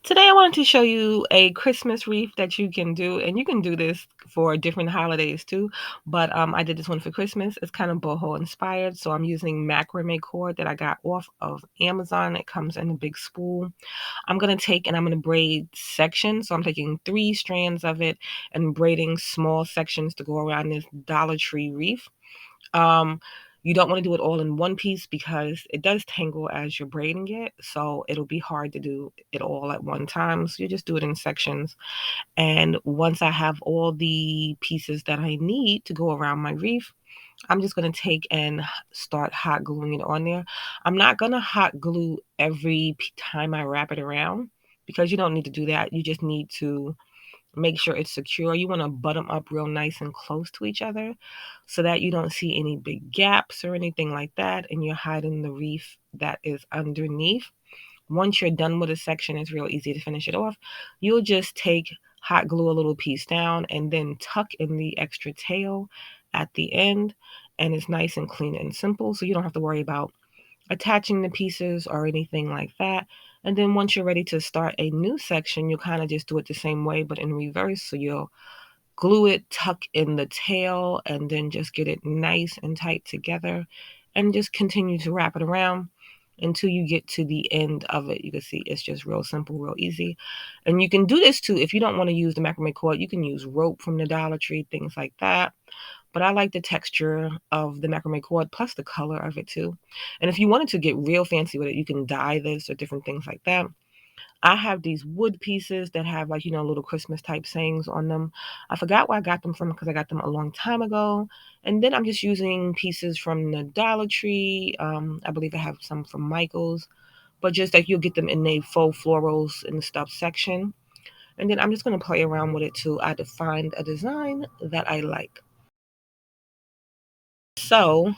Today I wanted to show you a Christmas wreath that you can do, and you can do this for different holidays too, but I did this one for Christmas. It's kind of boho inspired, so I'm using macrame cord that I got off of Amazon. It comes in a big spool. I'm going to take and I'm going to braid sections, so I'm taking 3 strands of it and braiding small sections to go around this Dollar Tree wreath. Um, you don't want to do it all in one piece because it does tangle as you're braiding it. So it'll be hard to do it all at one time. So you just do it in sections. And once I have all the pieces that I need to go around my wreath, I'm just going to take and start hot gluing it on there. I'm not going to hot glue every time I wrap it around because you don't need to do that. You just need to make sure it's secure. You want to butt them up real nice and close to each other so that you don't see any big gaps or anything like that, and you're hiding the wreath that is underneath. Once you're done with a section, it's real easy to finish it off. You'll just take hot glue a little piece down and then tuck in the extra tail at the end, and it's nice and clean and simple, so you don't have to worry about attaching the pieces or anything like that. And then once you're ready to start a new section, you'll kind of just do it the same way, but in reverse. So you'll glue it, tuck in the tail, and then just get it nice and tight together and just continue to wrap it around until you get to the end of it. You can see it's just real simple, real easy. And you can do this too. If you don't want to use the macrame cord, you can use rope from the Dollar Tree, things like that. But I like the texture of the macrame cord plus the color of it too. And if you wanted to get real fancy with it, you can dye this or different things like that. I have these wood pieces that have, like, little Christmas type sayings on them. I forgot where I got them from because I got them a long time ago. And then I'm just using pieces from the Dollar Tree. I believe I have some from Michael's, but just like you'll get them in the faux florals and stuff section. And then I'm just going to play around with it till I find a design that I like. So,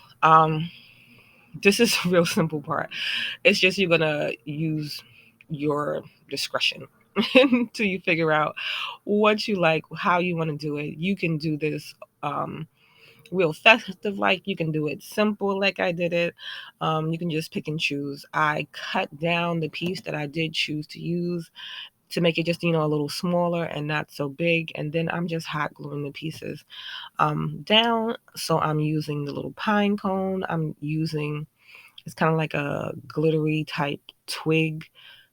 this is a real simple part. It's just you're gonna use your discretion until you figure out what you like, how you want to do it. You can do this real festive, like you can do it simple, like I did it. You can just pick and choose. I cut down the piece that I did choose to use to make it just a little smaller and not so big, and then I'm just hot gluing the pieces down. So I'm using the little pine cone. I'm using, it's kind of like a glittery type twig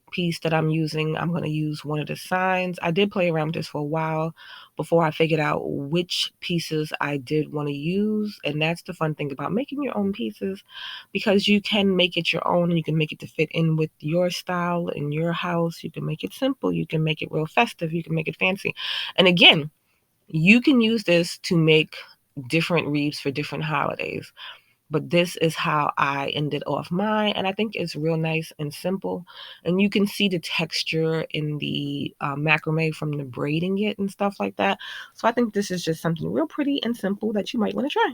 piece that I'm using. I'm going to use one of the signs. I did play around with this for a while before I figured out which pieces I did want to use. And that's the fun thing about making your own pieces, because you can make it your own and you can make it to fit in with your style in your house. You can make it simple. You can make it real festive. You can make it fancy. And again, you can use this to make different wreaths for different holidays. But this is how I ended off mine, and I think it's real nice and simple. And you can see the texture in the macrame from the braiding it and stuff like that. So I think this is just something real pretty and simple that you might want to try.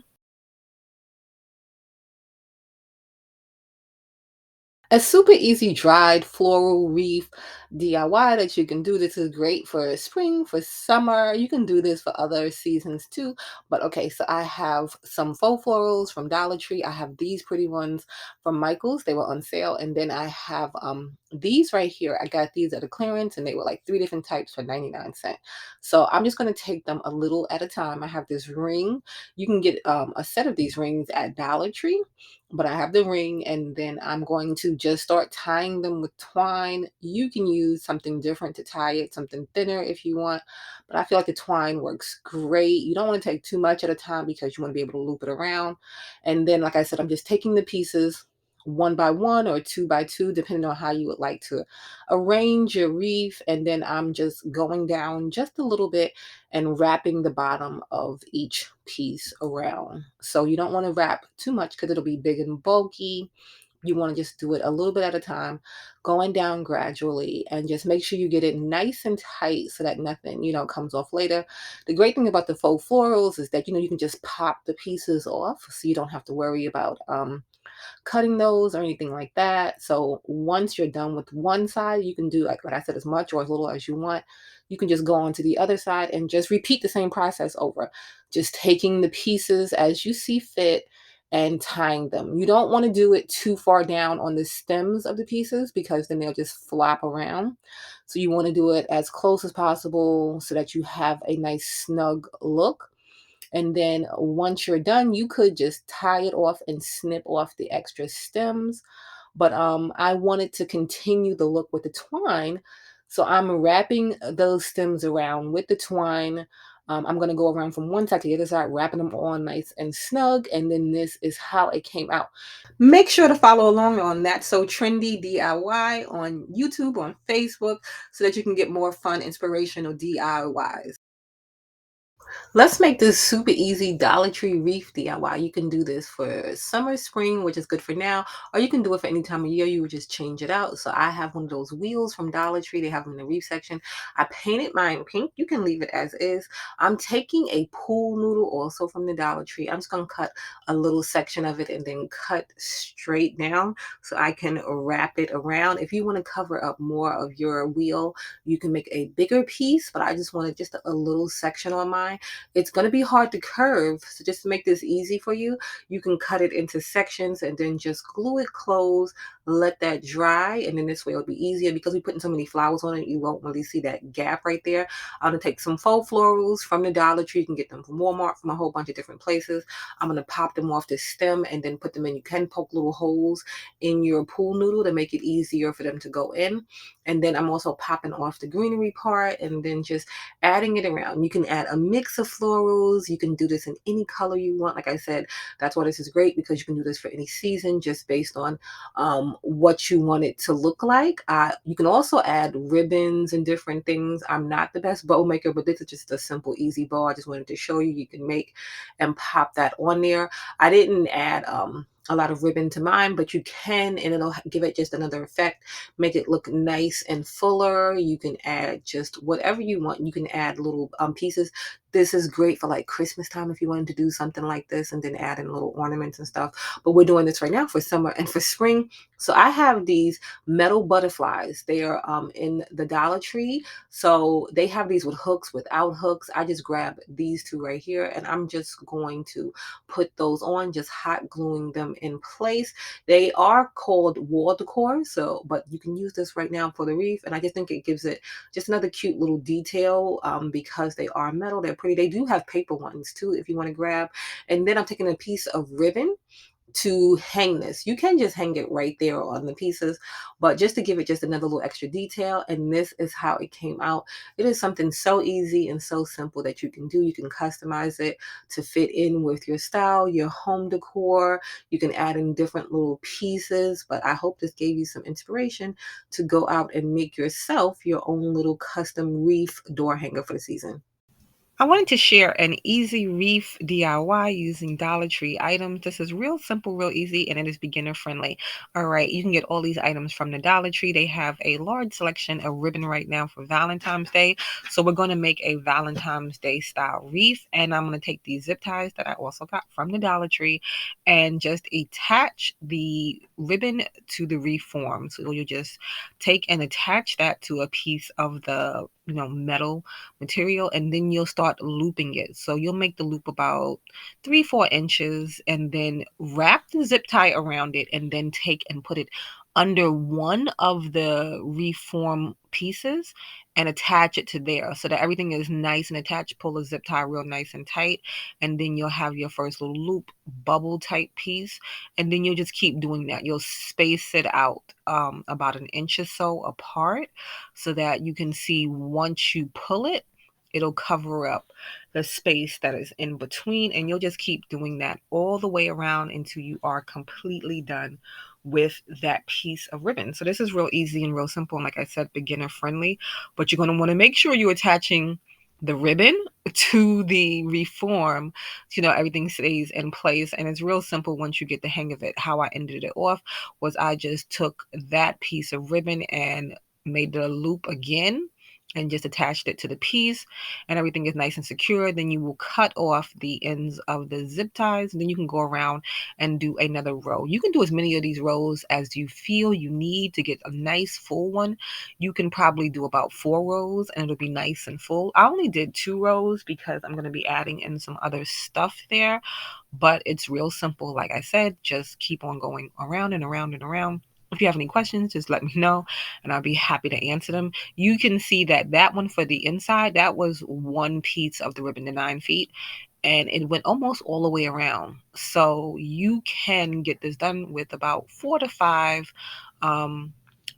A super easy dried floral wreath DIY that you can do. This is great for spring, for summer. You can do this for other seasons too. But okay, so I have some faux florals from Dollar Tree. I have these pretty ones from Michael's. They were on sale. And then I have these right here. I got these at a clearance and they were like 3 different types for 99¢. So I'm just going to take them a little at a time. I have this ring. You can get a set of these rings at Dollar Tree, but I have the ring, and then I'm going to just start tying them with twine. You can use something different to tie it, something thinner if you want, but I feel like the twine works great. You don't want to take too much at a time because you want to be able to loop it around. And then, like I said, I'm just taking the pieces one by one or two by two, depending on how you would like to arrange your wreath. And then I'm just going down just a little bit and wrapping the bottom of each piece around. So you don't want to wrap too much because it'll be big and bulky. You want to just do it a little bit at a time, going down gradually, and just make sure you get it nice and tight so that nothing, comes off later. The great thing about the faux florals is that, you can just pop the pieces off so you don't have to worry about cutting those or anything like that. So once you're done with one side, you can do, like what I said, as much or as little as you want. You can just go on to the other side and just repeat the same process over, just taking the pieces as you see fit and tying them. You don't want to do it too far down on the stems of the pieces because then they'll just flop around. So you want to do it as close as possible so that you have a nice snug look. And then once you're done, you could just tie it off and snip off the extra stems. But I wanted to continue the look with the twine. So I'm wrapping those stems around with the twine. I'm going to go around from one side to the other side, wrapping them all nice and snug. And then this is how it came out. Make sure to follow along on That So Trendy DIY on YouTube, on Facebook, so that you can get more fun, inspirational DIYs. Let's make this super easy Dollar Tree wreath DIY. You can do this for summer, spring, which is good for now, or you can do it for any time of year. You would just change it out. So I have one of those wheels from Dollar Tree. They have them in the wreath section. I painted mine pink. You can leave it as is. I'm taking a pool noodle also from the Dollar Tree. I'm just going to cut a little section of it and then cut straight down so I can wrap it around. If you want to cover up more of your wheel, you can make a bigger piece, but I just wanted just a little section on mine. It's going to be hard to curve. So just to make this easy for you, you can cut it into sections and then just glue it closed, let that dry. And then this way it'll be easier because we're putting so many flowers on it. You won't really see that gap right there. I'm going to take some faux florals from the Dollar Tree. You can get them from Walmart, from a whole bunch of different places. I'm going to pop them off the stem and then put them in. You can poke little holes in your pool noodle to make it easier for them to go in. And then I'm also popping off the greenery part and then just adding it around. You can add a mix of florals. You can do this in any color you want. Like I said, that's why this is great, because you can do this for any season just based on what you want it to look like. You can also add ribbons and different things. I'm not the best bow maker, but this is just a simple, easy bow. I just wanted to show you. You can make and pop that on there. I didn't add a lot of ribbon to mine, but you can, and it'll give it just another effect, make it look nice and fuller. You can add just whatever you want. You can add little pieces. This is great for like Christmas time if you wanted to do something like this and then add in little ornaments and stuff. But we're doing this right now for summer and for spring. So I have these metal butterflies. They are in the Dollar Tree. So they have these with hooks, without hooks. I just grab these two right here and I'm just going to put those on, just hot gluing them in place. They are called wall decor, so but you can use this right now for the wreath, and I just think it gives it just another cute little detail because they are metal. They're pretty. They do have paper ones too if you want to grab. And then I'm taking a piece of ribbon to hang this. You can just hang it right there on the pieces, but just to give it just another little extra detail. And this is how it came out. It is something so easy and so simple that you can do. You can customize it to fit in with your style, your home decor. You can add in different little pieces, but I hope this gave you some inspiration to go out and make yourself your own little custom wreath door hanger for the season. I wanted to share an easy wreath DIY using Dollar Tree items. This is real simple, real easy, and it is beginner friendly. All right, you can get all these items from the Dollar Tree. They have a large selection of ribbon right now for Valentine's Day. So we're going to make a Valentine's Day style wreath, and I'm going to take these zip ties that I also got from the Dollar Tree and just attach the ribbon to the wreath form. So you just take and attach that to a piece of the metal material, and then you'll start looping it. So you'll make the loop about 3-4 inches and then wrap the zip tie around it and then take and put it under one of the reform pieces and attach it to there so that everything is nice and attached. Pull the zip tie real nice and tight, and then you'll have your first little loop bubble type piece, and then you'll just keep doing that. You'll space it out about an inch or so apart so that you can see once you pull it, it'll cover up the space that is in between, and you'll just keep doing that all the way around until you are completely done with that piece of ribbon. So this is real easy and real simple, and like I said, beginner friendly, but you're going to want to make sure you're attaching the ribbon to the reform, everything stays in place. And it's real simple once you get the hang of it. How I ended it off was I just took that piece of ribbon and made the loop again and just attached it to the piece, and everything is nice and secure. Then you will cut off the ends of the zip ties, and then you can go around and do another row. You can do as many of these rows as you feel you need to get a nice full one. You can probably do about 4 rows and it'll be nice and full. I only did 2 rows because I'm going to be adding in some other stuff there, but it's real simple. Like I said, just keep on going around and around and around. If you have any questions, just let me know and I'll be happy to answer them. You can see that that one for the inside, that was one piece of the ribbon, the 9 feet, and it went almost all the way around. So you can get this done with about 4 to 5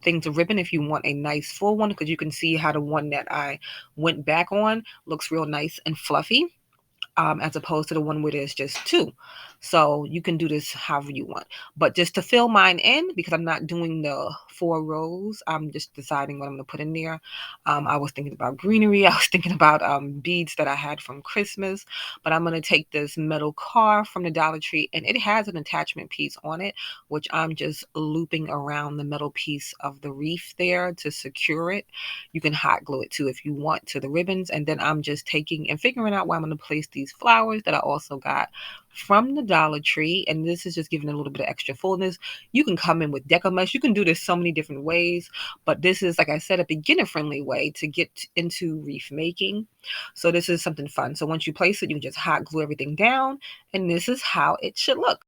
things of ribbon if you want a nice full one, because you can see how the one that I went back on looks real nice and fluffy, as opposed to the one where there's just 2. So you can do this however you want. But just to fill mine in, because I'm not doing the 4 rows, I'm just deciding what I'm going to put in there. I was thinking about greenery. I was thinking about beads that I had from Christmas. But I'm going to take this metal car from the Dollar Tree, and it has an attachment piece on it, which I'm just looping around the metal piece of the wreath there to secure it. You can hot glue it too if you want to the ribbons. And then I'm just taking and figuring out where I'm going to place these flowers that I also got from the Dollar Tree. And this is just giving a little bit of extra fullness. You can come in with deco mesh. You can do this so many different ways, but this is, like I said, a beginner friendly way to get into wreath making. So this is something fun. So once you place it, you can just hot glue everything down, and this is how it should look.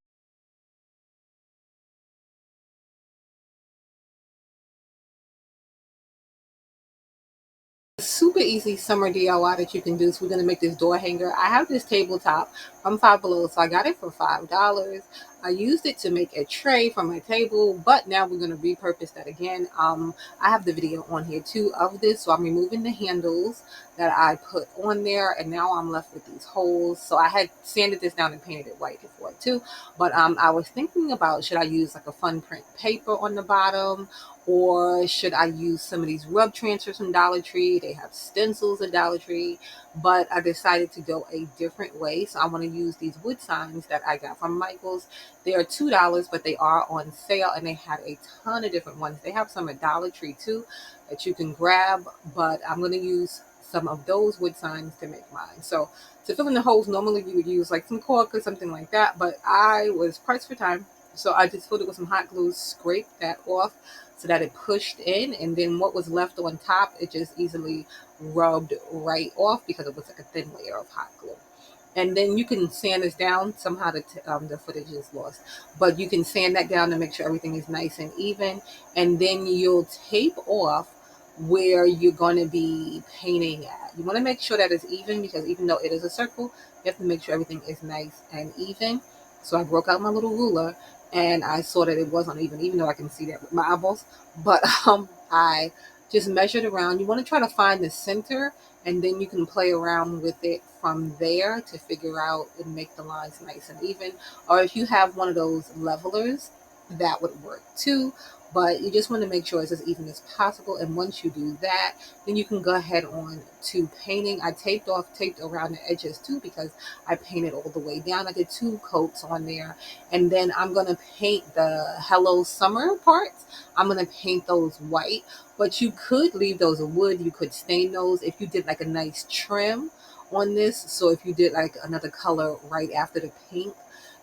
Super easy summer DIY that you can do. So we're gonna make this door hanger. I have this tabletop from Five Below, so I got it for $5. I used it to make a tray for my table, but now we're gonna repurpose that again. I have the video on here too of this, so I'm removing the handles that I put on there, and now I'm left with these holes. So I had sanded this down and painted it white before too, but I was thinking about, should I use like a fun print paper on the bottom, or should I use some of these rub transfers from Dollar Tree? They have stencils at Dollar Tree, but I decided to go a different way. So I want to use these wood signs that I got from Michael's. They are $2, but they are on sale, and they have a ton of different ones. They have some at Dollar Tree too that you can grab, but I'm going to use some of those wood signs to make mine. So to fill in the holes, normally we would use like some cork or something like that, but I was pressed for time. So I just filled it with some hot glue, scraped that off so that it pushed in, and then what was left on top, it just easily rubbed right off because it was like a thin layer of hot glue. And then you can sand this down. Somehow the footage is lost, but you can sand that down to make sure everything is nice and even. And then you'll tape off where you're going to be painting at. You want to make sure that it's even, because even though it is a circle, you have to make sure everything is nice and even. So I broke out my little ruler and I saw that it wasn't even though I can see that with my eyeballs. But I just measured around. You want to try to find the center, and then you can play around with it from there to figure out and make the lines nice and even. Or if you have one of those levelers, that would work too. But you just want to make sure it's as even as possible. And once you do that, then you can go ahead on to painting. I taped around the edges too, because I painted all the way down. I did 2 coats on there. And then I'm going to paint the Hello Summer parts. I'm going to paint those white, but you could leave those wood. You could stain those if you did like a nice trim on this. So if you did like another color right after the pink,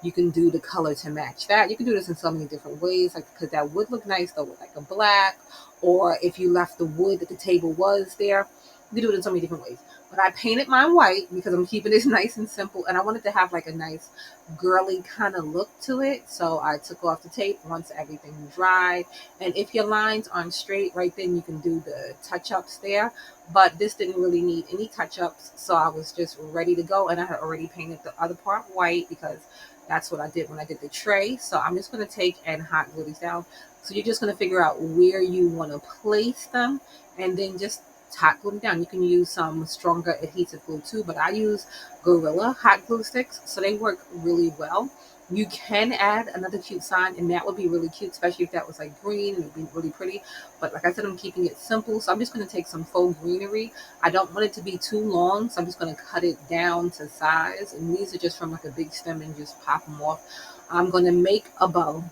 you can do the color to match that. You can do this in so many different ways, like, because that would look nice though with like a black, or if you left the wood that the table was there, you can do it in so many different ways. But I painted mine white because I'm keeping this nice and simple, and I wanted to have like a nice girly kind of look to it. So I took off the tape once everything dried. And if your lines aren't straight right then, you can do the touch-ups there. But this didn't really need any touch-ups, so I was just ready to go. And I had already painted the other part white because that's what I did when I did the tray. So I'm just going to take and hot glue these down. So you're just going to figure out where you want to place them, and then just hot glue them down. You can use some stronger adhesive glue too, but I use Gorilla hot glue sticks, so they work really well. You can add another cute sign, and that would be really cute, especially if that was like green. It would be really pretty. But like I said, I'm keeping it simple, so I'm just going to take some faux greenery. I don't want it to be too long, so I'm just going to cut it down to size. And these are just from like a big stem and just pop them off. I'm going to make a bow.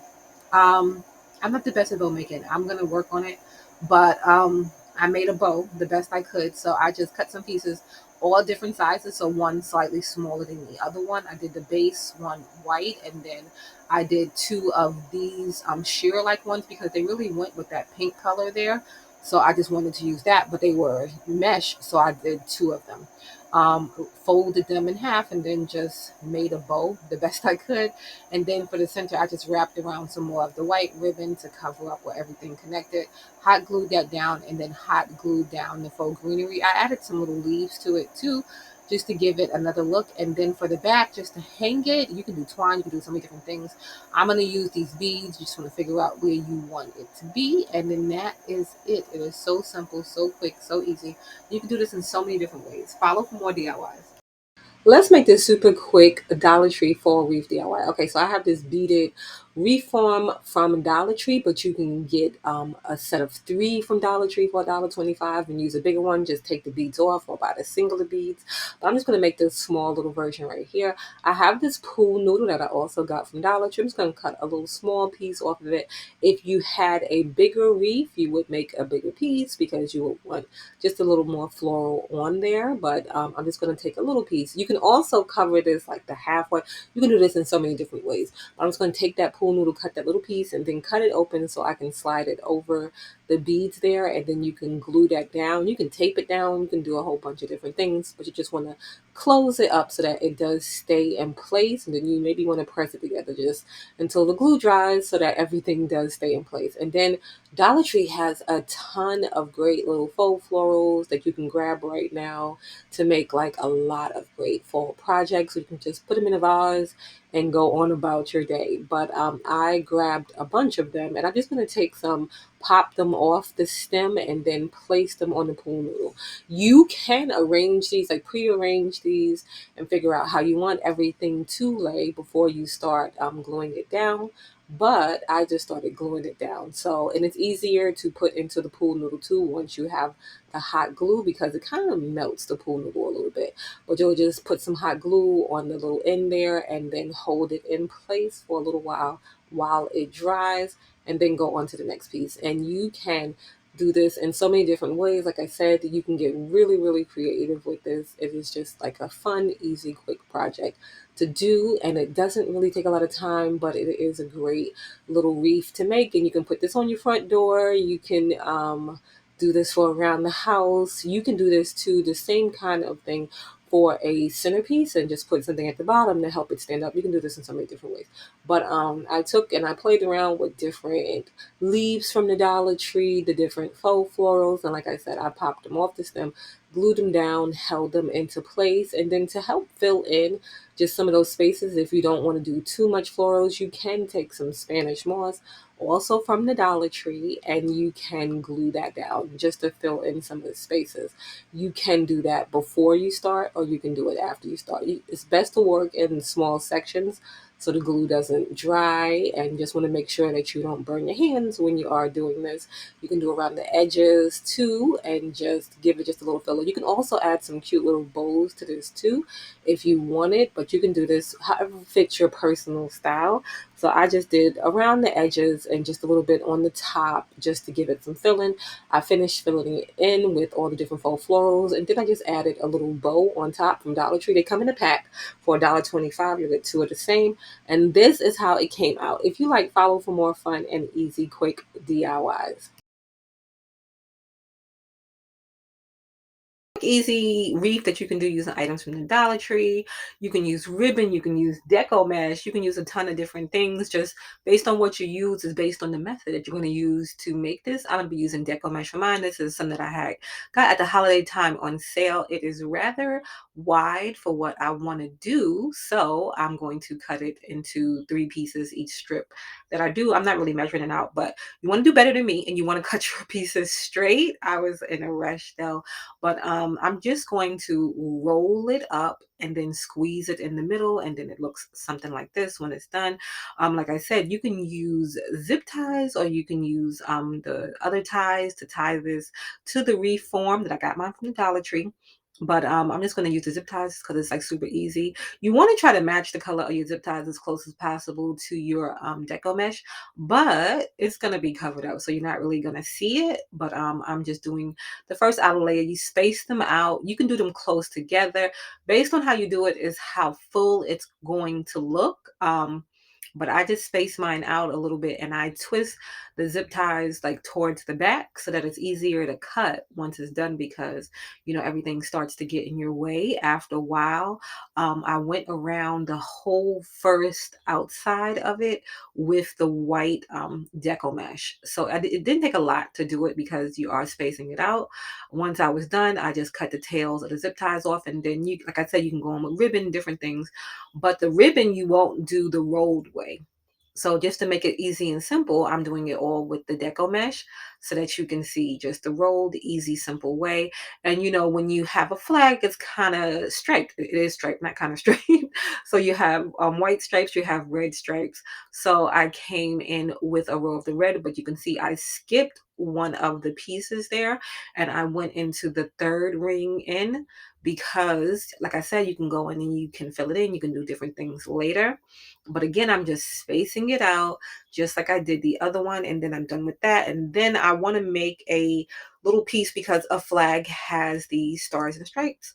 Um, I'm not the best at bow making. I'm going to work on it, but I made a bow the best I could. So I just cut some pieces, all different sizes. So one slightly smaller than the other one. I did the base one white, and then I did two of these sheer like ones because they really went with that pink color there. So I just wanted to use that, but they were mesh, so I did two of them. Folded them in half and then just made a bow the best I could. And then for the center, I just wrapped around some more of the white ribbon to cover up where everything connected. Hot glued that down and then hot glued down the faux greenery. I added some little leaves to it too, just to give it another look. And then for the back, just to hang it, you can do twine, you can do so many different things. I'm going to use these beads. You just want to figure out where you want it to be. And then that is it. It is so simple, so quick, so easy. You can do this in so many different ways. Follow for more DIYs. Let's make this super quick. A Dollar Tree fall wreath DIY. Okay, so I have this beaded wreath form from Dollar Tree, but you can get a set of three from Dollar Tree for $1.25 and use a bigger one. Just take the beads off or buy the single of beads. But I'm just going to make this small little version right here. I have this pool noodle that I also got from Dollar Tree. I'm just going to cut a little small piece off of it. If you had a bigger wreath, you would make a bigger piece because you would want just a little more floral on there, but I'm just going to take a little piece. You can also cover this like the halfway. You can do this in so many different ways. I'm just going to take that pool noodle, cut that little piece, and then cut it open so I can slide it over the beads there, and then you can glue that down. You can tape it down. You can do a whole bunch of different things, but you just want to close it up so that it does stay in place, and then you maybe want to press it together just until the glue dries so that everything does stay in place. And then Dollar Tree has a ton of great little faux florals that you can grab right now to make like a lot of great fall projects. You can just put them in a vase and go on about your day. But I grabbed a bunch of them and I'm just going to take some, pop them off the stem, and then place them on the pool noodle. You can arrange these, like pre-arrange these, and figure out how you want everything to lay before you start gluing it down, but I just started gluing it down. So, and it's easier to put into the pool noodle too once you have the hot glue because it kind of melts the pool noodle a little bit. But you'll just put some hot glue on the little end there and then hold it in place for a little while it dries, and then go on to the next piece. And you can do this in so many different ways. Like I said, you can get really, really creative with this. It is just like a fun, easy, quick project to do, and it doesn't really take a lot of time, but it is a great little wreath to make. And you can put this on your front door. You can do this for around the house. You can do this too, the same kind of thing, for a centerpiece and just put something at the bottom to help it stand up. You can do this in so many different ways. But I took and I played around with different leaves from the Dollar Tree, the different faux florals, and like I said, I popped them off the stem, glued them down, held them into place, and then to help fill in just some of those spaces, if you don't want to do too much florals, you can take some Spanish moss, also from the Dollar Tree, and you can glue that down just to fill in some of the spaces. You can do that before you start, or you can do it after you start. It's best to work in small sections so the glue doesn't dry, and just want to make sure that you don't burn your hands when you are doing this. You can do around the edges too and just give it just a little filler. You can also add some cute little bows to this too if you want it, but you can do this however fits your personal style. So I just did around the edges and just a little bit on the top just to give it some filling. I finished filling it in with all the different faux florals, and then I just added a little bow on top from Dollar Tree. They come in a pack for $1.25. You get two of the same. And this is how it came out. If you like, follow for more fun and easy, quick DIYs. Easy wreath that you can do using items from the Dollar Tree. You can use ribbon, you can use deco mesh, you can use a ton of different things. Just based on what you use is based on the method that you're going to use to make this. I'm going to be using deco mesh for mine. This is something that I had got at the holiday time on sale. It is rather wide for what I want to do, so I'm going to cut it into three pieces each strip that I do. I'm not really measuring it out, but you want to do better than me and you want to cut your pieces straight. I was in a rush though, but I'm just going to roll it up and then squeeze it in the middle, and then it looks something like this when it's done. Like I said, you can use zip ties, or you can use the other ties to tie this to the wreath form that I got mine from the Dollar Tree. But I'm just going to use the zip ties because it's like super easy. You want to try to match the color of your zip ties as close as possible to your deco mesh, but it's going to be covered up, so you're not really going to see it. But I'm just doing the first outer layer. You space them out. You can do them close together. Based on how you do it is how full it's going to look. But I just space mine out a little bit, and I twist the zip ties like towards the back so that it's easier to cut once it's done, because everything starts to get in your way after a while. I went around the whole first outside of it with the white deco mesh. So it didn't take a lot to do it because you are spacing it out. Once I was done, I just cut the tails of the zip ties off, and then you, like I said, you can go on with ribbon, different things, but the ribbon you won't do the rolled way. So just to make it easy and simple, I'm doing it all with the deco mesh so that you can see just the rolled, easy, simple way. And when you have a flag, it's kind of striped. It is striped, not kind of straight. So you have white stripes, you have red stripes. So I came in with a row of the red, but you can see I skipped one of the pieces there, and I went into the third ring in, because like I said, you can go in and you can fill it in, you can do different things later. But again, I'm just spacing it out just like I did the other one, and then I'm done with that. And then I want to make a little piece because a flag has the stars and stripes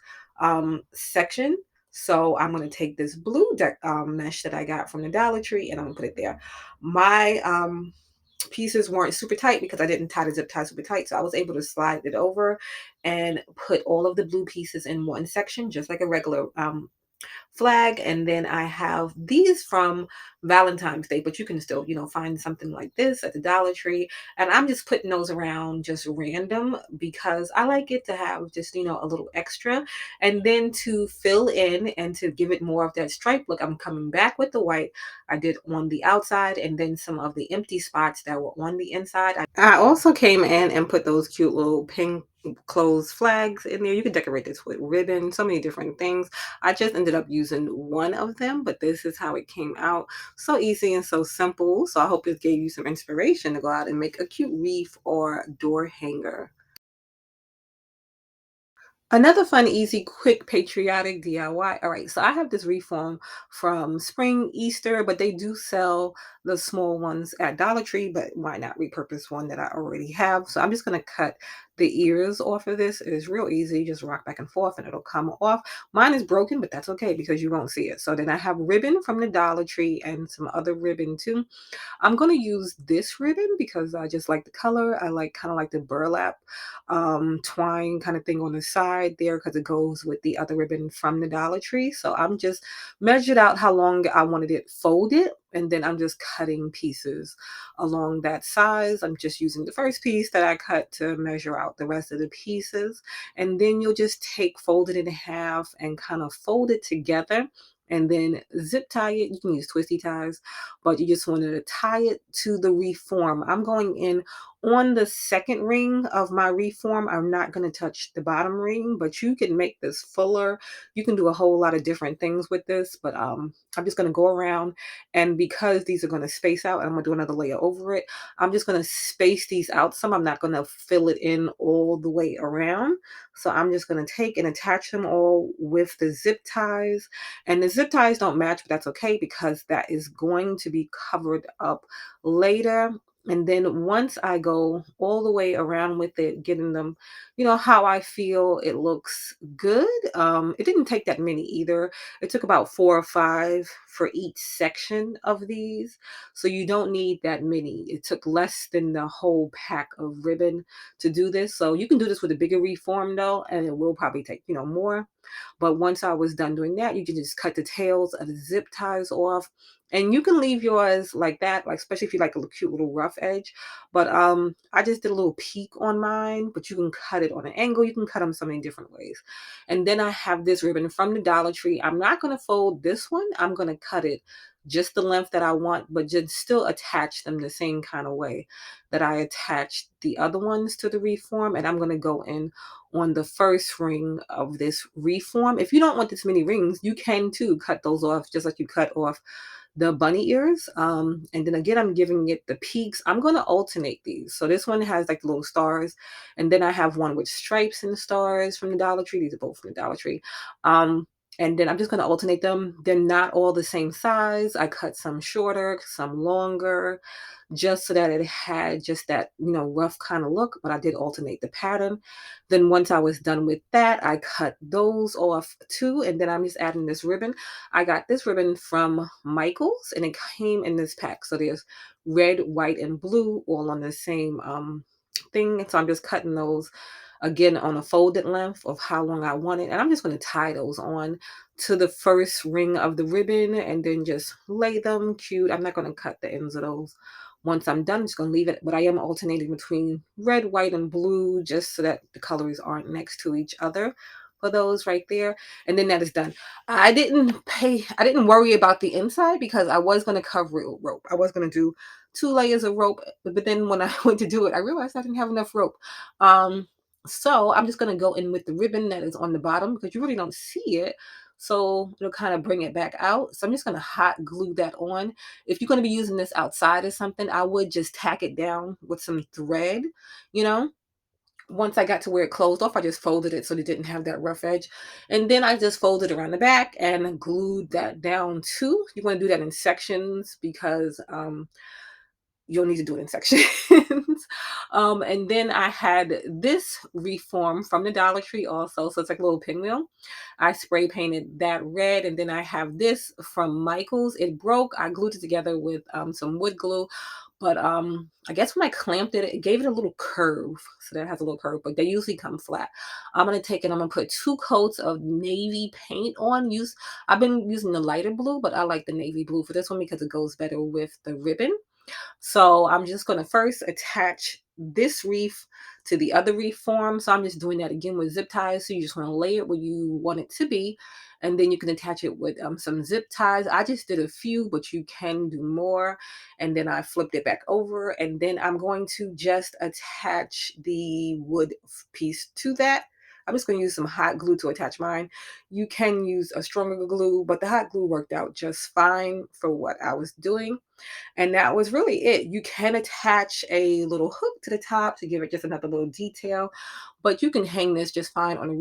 section. So I'm going to take this blue mesh that I got from the Dollar Tree, and I'm going to put it there. My pieces weren't super tight because I didn't tie the zip tie super tight. So I was able to slide it over and put all of the blue pieces in one section, just like a regular flag. And then I have these from Valentine's Day, but you can still, find something like this at the Dollar Tree. And I'm just putting those around just random because I like it to have just, a little extra. And then to fill in and to give it more of that stripe look, I'm coming back with the white I did on the outside, and then some of the empty spots that were on the inside. I also came in and put those cute little pink clothes flags in there. You can decorate this with ribbon, so many different things. I just ended up using one of them, but this is how it came out. So easy and so simple. So I hope this gave you some inspiration to go out and make a cute wreath or door hanger. Another fun, easy, quick, patriotic DIY. All right, so I have this reform from Spring Easter, but they do sell the small ones at Dollar Tree, but why not repurpose one that I already have? So I'm just going to cut the ears off of this. It is real easy. Just rock back and forth and it'll come off. Mine is broken, but that's okay because you won't see it. So then I have ribbon from the Dollar Tree and some other ribbon too. I'm going to use this ribbon because I just like the color. I like kind of like the burlap twine kind of thing on the side there because it goes with the other ribbon from the Dollar Tree. So I'm just measured out how long I wanted it folded, and then I'm just cutting pieces along that size. I'm just using the first piece that I cut to measure out the rest of the pieces. And then you'll just take, fold it in half and kind of fold it together, and then zip tie it. You can use twisty ties, but you just wanted to tie it to the reform. I'm going in on the second ring of my reform. I'm not going to touch the bottom ring, but you can make this fuller. You can do a whole lot of different things with this, but I'm just going to go around, and because these are going to space out, I'm going to do another layer over it. I'm just going to space these out some. I'm not going to fill it in all the way around. So I'm just going to take and attach them all with the zip ties, and the zip ties don't match, but that's okay because that is going to be covered up later. And then once I go all the way around with it, getting them, how I feel it looks good. It didn't take that many either. It took about 4 or 5 for each section of these. So you don't need that many. It took less than the whole pack of ribbon to do this. So you can do this with a bigger reform though, and it will probably take, more. But once I was done doing that, you can just cut the tails of the zip ties off. And you can leave yours like that, like especially if you like a cute little rough edge. But I just did a little peak on mine, but you can cut it on an angle. You can cut them so many different ways. And then I have this ribbon from the Dollar Tree. I'm not going to fold this one. I'm going to cut it just the length that I want, but just still attach them the same kind of way that I attached the other ones to the reform. And I'm going to go in on the first ring of this reform. If you don't want this many rings, you can too cut those off just like you cut off the bunny ears. And then again, I'm giving it the peaks. I'm going to alternate these. So this one has like the little stars, and then I have one with stripes and stars from the Dollar Tree. These are both from the Dollar Tree. Um, and then I'm just going to alternate them. They're not all the same size. I cut some shorter, some longer, just so that it had just that, rough kind of look, but I did alternate the pattern. Then once I was done with that, I cut those off too, and then I'm just adding this ribbon. I got this ribbon from Michaels, and it came in this pack. So there's red, white, and blue all on the same thing. So I'm just cutting those again on a folded length of how long I want it. And I'm just going to tie those on to the first ring of the ribbon and then just lay them cute. I'm not going to cut the ends of those. Once I'm done, I'm just going to leave it, but I am alternating between red, white, and blue just so that the colors aren't next to each other for those right there. And then that is done. I didn't worry about the inside because I was going to cover it with rope. I was going to do 2 layers of rope, but then when I went to do it, I realized I didn't have enough rope. So I'm just going to go in with the ribbon that is on the bottom because you really don't see it. So it'll kind of bring it back out. So I'm just going to hot glue that on. If you're going to be using this outside or something, I would just tack it down with some thread, you know. Once I got to where it closed off, I just folded it so it didn't have that rough edge. And then I just folded around the back and glued that down too. You want to do that in sections because you'll need to do it in sections. And then I had this reform from the Dollar Tree also. So it's like a little pinwheel. I spray painted that red. And then I have this from Michaels. It broke. I glued it together with some wood glue. But I guess when I clamped it, it gave it a little curve. So that has a little curve, but they usually come flat. I'm going to take it. I'm going to put 2 coats of navy paint on. I've been using the lighter blue, but I like the navy blue for this one because it goes better with the ribbon. So I'm just going to first attach this wreath to the other wreath form. So I'm just doing that again with zip ties. So you just want to lay it where you want it to be. And then you can attach it with some zip ties. I just did a few, but you can do more. And then I flipped it back over. And then I'm going to just attach the wood piece to that. I'm just going to use some hot glue to attach mine. You can use a stronger glue, but the hot glue worked out just fine for what I was doing. And that was really it. You can attach a little hook to the top to give it just another little detail, but you can hang this just fine on a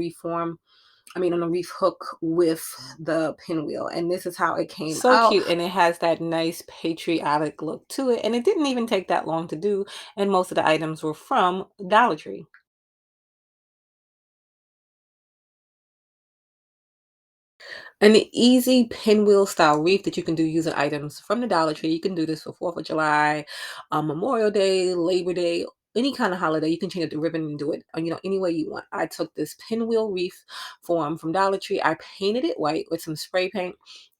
on a reef hook with the pinwheel. And this is how it came So out. cute, and it has that nice patriotic look to it, and it didn't even take that long to do, and most of the items were from Dollar Tree. An easy pinwheel style wreath that you can do using items from the Dollar Tree. You can do this for 4th of July, Memorial Day, Labor Day, any kind of holiday. You can change up the ribbon and do it, any way you want. I took this pinwheel wreath form from Dollar Tree. I painted it white with some spray paint.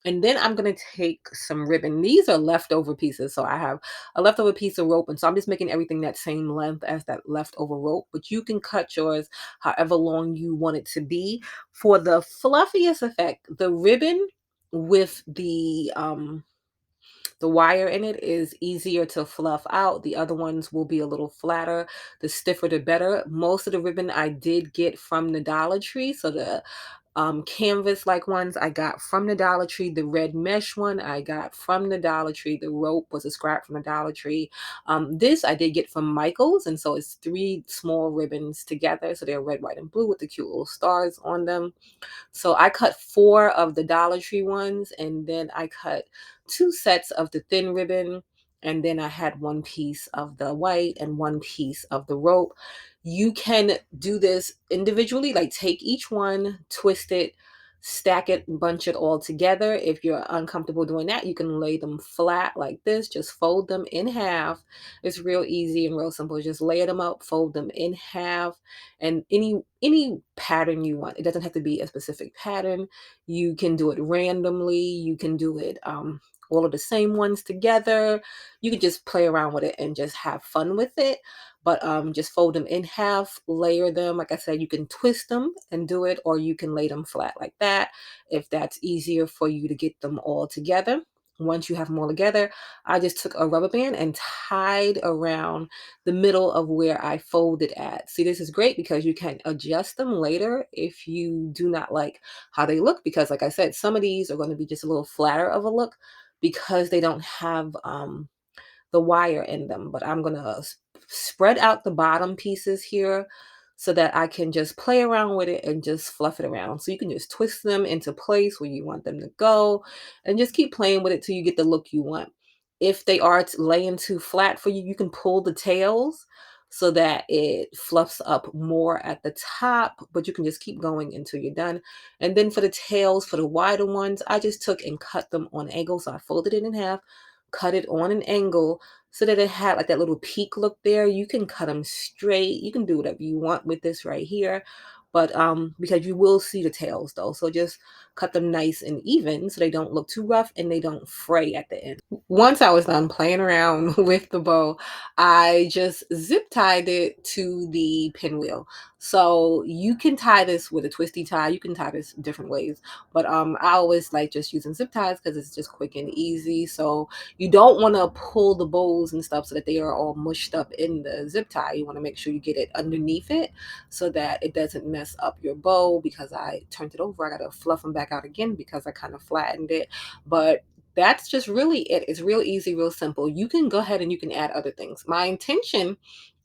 And then I'm going to take some ribbon. These are leftover pieces. So I have a leftover piece of rope. And so I'm just making everything that same length as that leftover rope. But you can cut yours however long you want it to be. For the fluffiest effect, the ribbon with the wire in it is easier to fluff out. The other ones will be a little flatter. The stiffer the better. Most of the ribbon I did get from the Dollar Tree. So the canvas like ones I got from the Dollar Tree. The red mesh one I got from the Dollar Tree. The rope was a scrap from the Dollar Tree. This I did get from Michaels, and so it's 3 small ribbons together. So they're red, white, and blue with the cute little stars on them. So I cut 4 of the Dollar Tree ones, and then I cut 2 sets of the thin ribbon, and then I had 1 piece of the white and 1 piece of the rope. You can do this individually, like take each one, twist it, stack it, bunch it all together. If you're uncomfortable doing that, you can lay them flat like this, just fold them in half. It's real easy and real simple. Just lay them up, fold them in half, and any pattern you want. It doesn't have to be a specific pattern. You can do it randomly. You can do it all of the same ones together. You can just play around with it and just have fun with it. But just fold them in half, layer them. Like I said, you can twist them and do it, or you can lay them flat like that if that's easier for you to get them all together. Once you have them all together, I just took a rubber band and tied around the middle of where I folded at. See, this is great because you can adjust them later if you do not like how they look, because like I said, some of these are going to be just a little flatter of a look. because they don't have the wire in them. But I'm gonna spread out the bottom pieces here so that I can just play around with it and just fluff it around. So you can just twist them into place where you want them to go and just keep playing with it till you get the look you want. If they are laying too flat for you, you can pull the tails so that it fluffs up more at the top, but you can just keep going until you're done. And then for the tails, for the wider ones, I just took and cut them on angles. So I folded it in half, cut it on an angle so that it had like that little peak look there. You can cut them straight. You can do whatever you want with this right here. But because you will see the tails though. So just cut them nice and even so they don't look too rough and they don't fray at the end. Once I was done playing around with the bow, I just zip tied it to the pinwheel. So you can tie this with a twisty tie. You can tie this different ways, but I always like just using zip ties because it's just quick and easy. So you don't want to pull the bows and stuff so that they are all mushed up in the zip tie. You want to make sure you get it underneath it so that it doesn't mess up your bow. Because I turned it over, I got to fluff them back out again because I kind of flattened it. But that's just really it. It's real easy, real simple. You can go ahead and you can add other things. My intention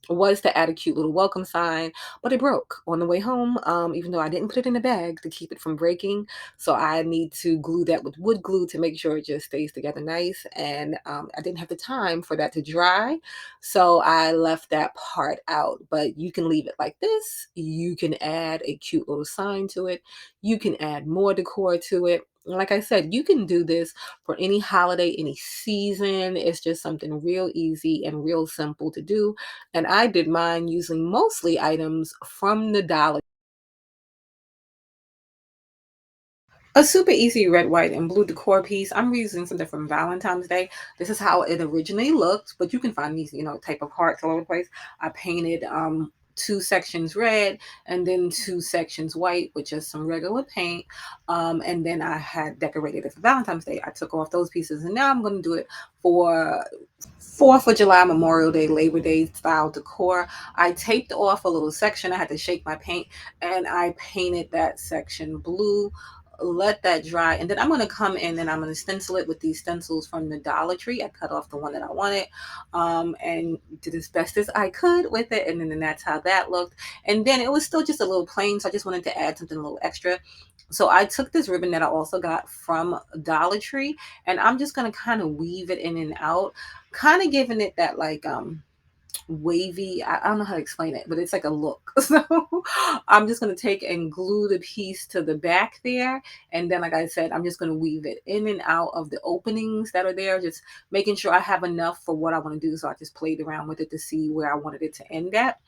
was to add a cute little welcome sign, but it broke on the way home, even though I didn't put it in a bag to keep it from breaking. So I need to glue that with wood glue to make sure it just stays together nice. And I didn't have the time for that to dry. So I left that part out, but you can leave it like this. You can add a cute little sign to it. You can add more decor to it. Like I said, you can do this for any holiday, any season. It's just something real easy and real simple to do. And I did mine using mostly items from the Dollar. A super easy red, white, and blue decor piece. I'm reusing something from Valentine's Day. This is how it originally looked, but you can find these, type of hearts all over the place. I painted two sections red and then two sections white with just some regular paint. And then I had decorated it for Valentine's Day. I took off those pieces and now I'm going to do it for 4th of July, Memorial Day, Labor Day style decor. I taped off a little section. I had to shake my paint and I painted that section blue. Let that dry, and then I'm going to come in and I'm going to stencil it with these stencils from the Dollar Tree. I cut off the one that I wanted and did as best as I could with it, and then that's how that looked. And then it was still just a little plain, so I just wanted to add something a little extra. So I took this ribbon that I also got from Dollar Tree, and I'm just going to kind of weave it in and out, kind of giving it that like wavy, I don't know how to explain it, but it's like a look. So I'm just going to take and glue the piece to the back there, and then like I said, I'm just going to weave it in and out of the openings that are there, just making sure I have enough for what I want to do. So I just played around with it to see where I wanted it to end at,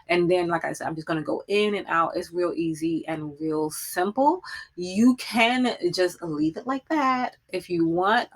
and then like I said, I'm just going to go in and out. It's real easy and real simple. You can just leave it like that if you want,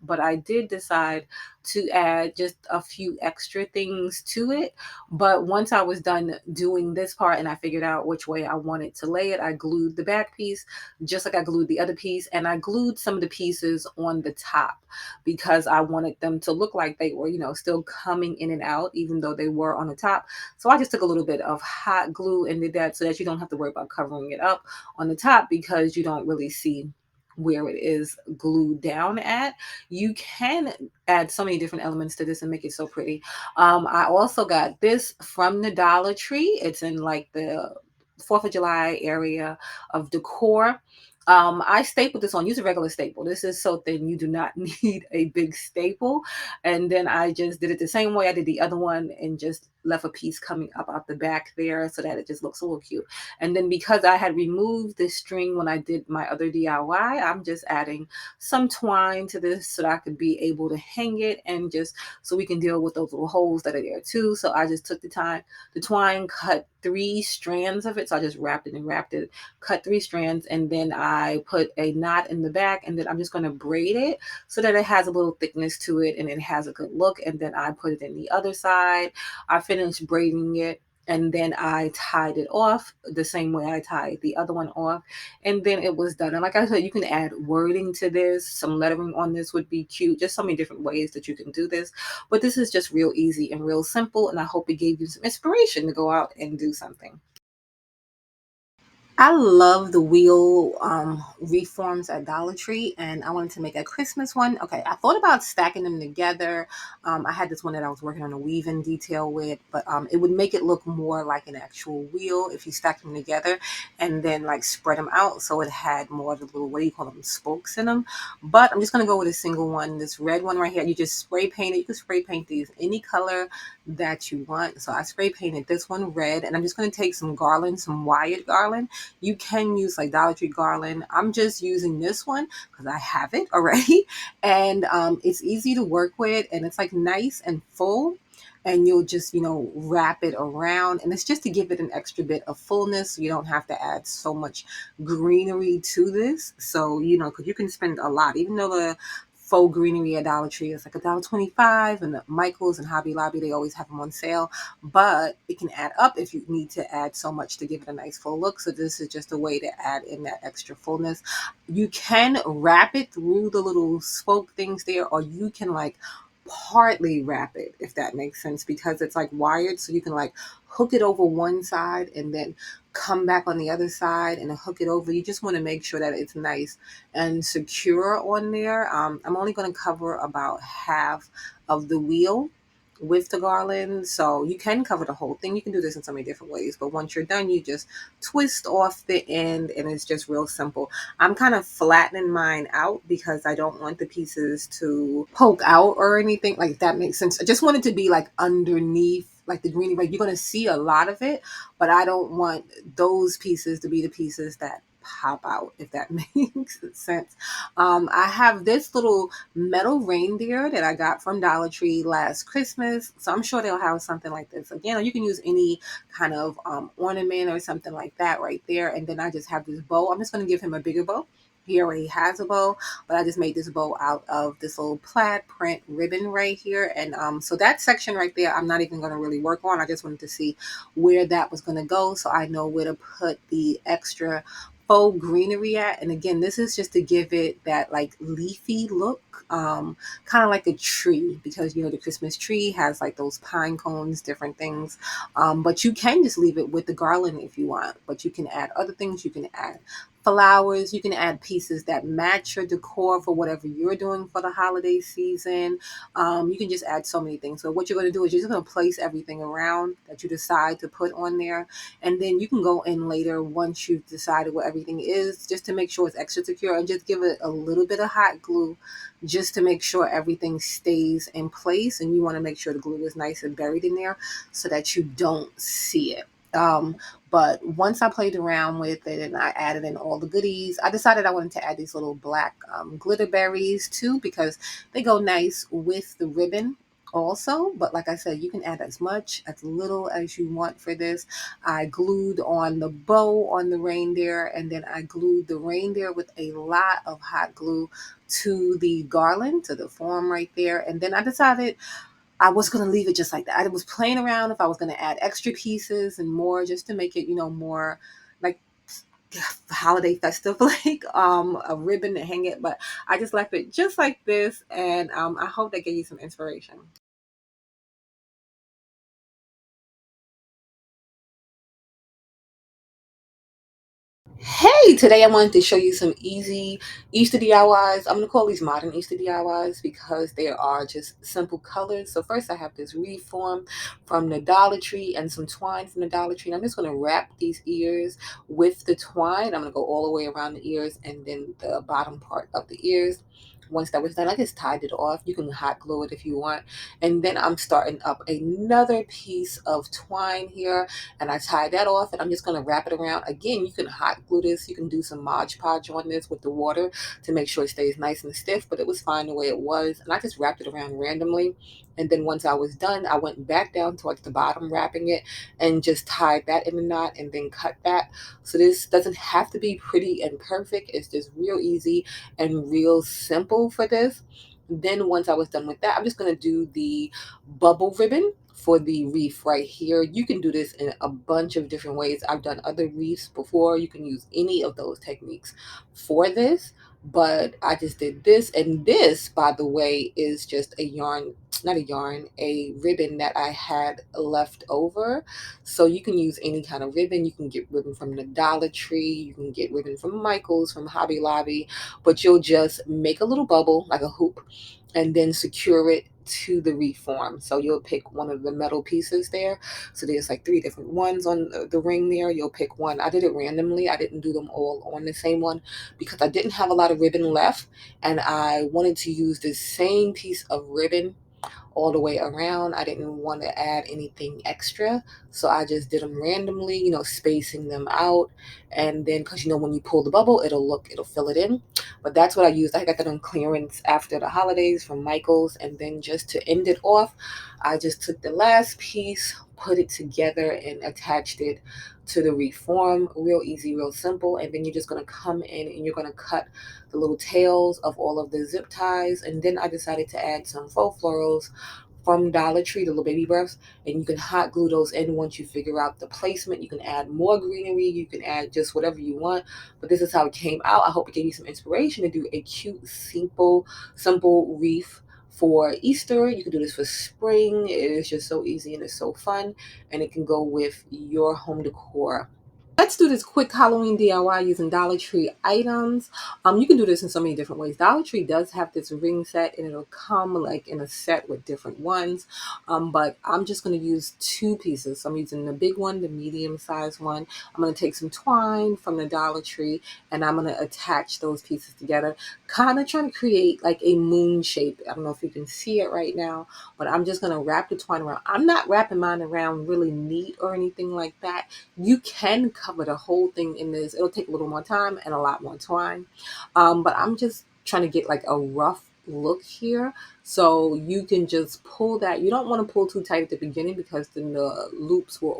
but I did decide to add just a few extra things to it. But once I was done doing this part and I figured out which way I wanted to lay it, I glued the back piece just like I glued the other piece, and I glued some of the pieces on the top because I wanted them to look like they were, still coming in and out even though they were on the top. So I just took a little bit of hot glue and did that so that you don't have to worry about covering it up on the top because you don't really see where it is glued down at. You can add so many different elements to this and make it so pretty. I also got this from the Dollar Tree. It's in like the 4th of July area of decor. I stapled this on. Use a regular staple. This is so thin you do not need a big staple. And then I just did it the same way I did the other one and just left a piece coming up out the back there so that it just looks a little cute. And then because I had removed the string when I did my other DIY, I'm just adding some twine to this so that I could be able to hang it and just so we can deal with those little holes that are there too. So I just took the twine, cut 3 strands of it. So I just wrapped it and wrapped it, cut 3 strands, and then I put a knot in the back, and then I'm just going to braid it so that it has a little thickness to it and it has a good look. And then I put it in the other side. I finished braiding it, and then I tied it off the same way I tied the other one off, and then it was done. And like I said, you can add wording to this. Some lettering on this would be cute. Just so many different ways that you can do this, but this is just real easy and real simple, and I hope it gave you some inspiration to go out and do something. I love the wheel reforms at Dollar Tree, and I wanted to make a Christmas one. Okay, I thought about stacking them together. I had this one that I was working on a weave-in detail with, but it would make it look more like an actual wheel if you stack them together and then like spread them out, so it had more of the little, what do you call them, spokes in them. But I'm just gonna go with a single one. This red one right here, you just spray paint it. You can spray paint these any color that you want. So I spray painted this one red, and I'm just gonna take some garland, some wired garland. You can use like Dollar Tree garland. I'm just using this one because I have it already. And it's easy to work with, and it's like nice and full. And you'll just, wrap it around. And it's just to give it an extra bit of fullness. So you don't have to add so much greenery to this. So, because you can spend a lot, even though the faux greenery at Dollar Tree is like $1.25, and the Michaels and Hobby Lobby, they always have them on sale, but it can add up if you need to add so much to give it a nice full look. So this is just a way to add in that extra fullness. You can wrap it through the little spoke things there, or you can like partly wrap it, if that makes sense, because it's like wired, so you can like hook it over one side and then come back on the other side and hook it over. You just want to make sure that it's nice and secure on there. I'm only going to cover about half of the wheel with the garland. So you can cover the whole thing. You can do this in so many different ways. But once you're done, you just twist off the end, and it's just real simple. I'm kind of flattening mine out because I don't want the pieces to poke out or anything. Like, if that makes sense. I just want it to be like underneath, like the greenie. Like, you're going to see a lot of it, but I don't want those pieces to be the pieces that pop out, if that makes sense. I have this little metal reindeer that I got from Dollar Tree last Christmas. So I'm sure they'll have something like this. Again, you can use any kind of ornament or something like that right there. And then I just have this bow. I'm just going to give him a bigger bow. He already has a bow, but I just made this bow out of this little plaid print ribbon right here. And so that section right there, I'm not even going to really work on. I just wanted to see where that was going to go, so I know where to put the extra faux greenery at. And again, this is just to give it that like leafy look, kind of like a tree, because the Christmas tree has like those pine cones, different things. But you can just leave it with the garland if you want, but you can add other things. You can add flowers, you can add pieces that match your decor for whatever you're doing for the holiday season. You can just add so many things. So what you're going to do is you're just going to place everything around that you decide to put on there, and then you can go in later once you've decided what everything is, just to make sure it's extra secure, and just give it a little bit of hot glue just to make sure everything stays in place. And you want to make sure the glue is nice and buried in there so that you don't see it. But once I played around with it and I added in all the goodies, I decided I wanted to add these little black glitter berries too, because they go nice with the ribbon also. But like I said, you can add as much, as little as you want for this. I glued on the bow on the reindeer, and then I glued the reindeer with a lot of hot glue to the garland, to the form right there. And then I decided I was going to leave it just like that. I was playing around if I was going to add extra pieces and more, just to make it, more like holiday festive, like a ribbon to hang it. But I just left it just like this, and I hope that gave you some inspiration. Hey, today I wanted to show you some easy Easter DIYs. I'm going to call these modern Easter DIYs because they are just simple colors. So first I have this wreath form from the Dollar Tree and some twine from the Dollar Tree. And I'm just going to wrap these ears with the twine. I'm going to go all the way around the ears and then the bottom part of the ears. Once that was done, I just tied it off. You can hot glue it if you want. And then I'm starting up another piece of twine here, and I tie that off, and I'm just going to wrap it around. Again, you can hot glue this. You can do some Mod Podge on this with the water to make sure it stays nice and stiff, but it was fine the way it was. And I just wrapped it around randomly. And then once I was done, I went back down towards the bottom, wrapping it, and just tied that in a knot and then cut that. So this doesn't have to be pretty and perfect. It's just real easy and real simple for this. Then once I was done with that, I'm just going to do the bubble ribbon for the wreath right here. You can do this in a bunch of different ways. I've done other wreaths before. You can use any of those techniques for this, but I just did this. And this, by the way, is just a yarn not a yarn, a ribbon that I had left over. So you can use any kind of ribbon. You can get ribbon from the Dollar Tree, you can get ribbon from Michael's, from Hobby Lobby, but you'll just make a little bubble like a hoop and then secure it to the reform. So you'll pick one of the metal pieces there. So there's like three different ones on the ring there. You'll pick one. I did it randomly. I didn't do them all on the same one because I didn't have a lot of ribbon left and I wanted to use the same piece of ribbon all the way around. I didn't want to add anything extra. So I just did them randomly, spacing them out. And then, because when you pull the bubble, it'll fill it in. But that's what I used. I got that on clearance after the holidays from Michael's. And then just to end it off, I just took the last piece, put it together, and attached it to the reform. Real easy, real simple. And then you're just going to come in and you're going to cut the little tails of all of the zip ties. And then I decided to add some faux florals from Dollar Tree, the little baby breaths, and you can hot glue those in once you figure out the placement. You can add more greenery, you can add just whatever you want, but this is how it came out. I hope it gave you some inspiration to do a cute, simple wreath for Easter. You can do this for spring. It is just so easy and it's so fun, and it can go with your home decor. Let's do this quick Halloween DIY using Dollar Tree items. You can do this in so many different ways. Dollar Tree does have this ring set and it'll come like in a set with different ones. But I'm just going to use two pieces. So I'm using the big one, the medium size one. I'm going to take some twine from the Dollar Tree and I'm going to attach those pieces together. Kind of trying to create like a moon shape. I don't know if you can see it right now, but I'm just going to wrap the twine around. I'm not wrapping mine around really neat or anything like that. You can cover the whole thing in this. It'll take a little more time and a lot more twine. But I'm just trying to get like a rough look here. So you can just pull that. You don't want to pull too tight at the beginning because then the loops will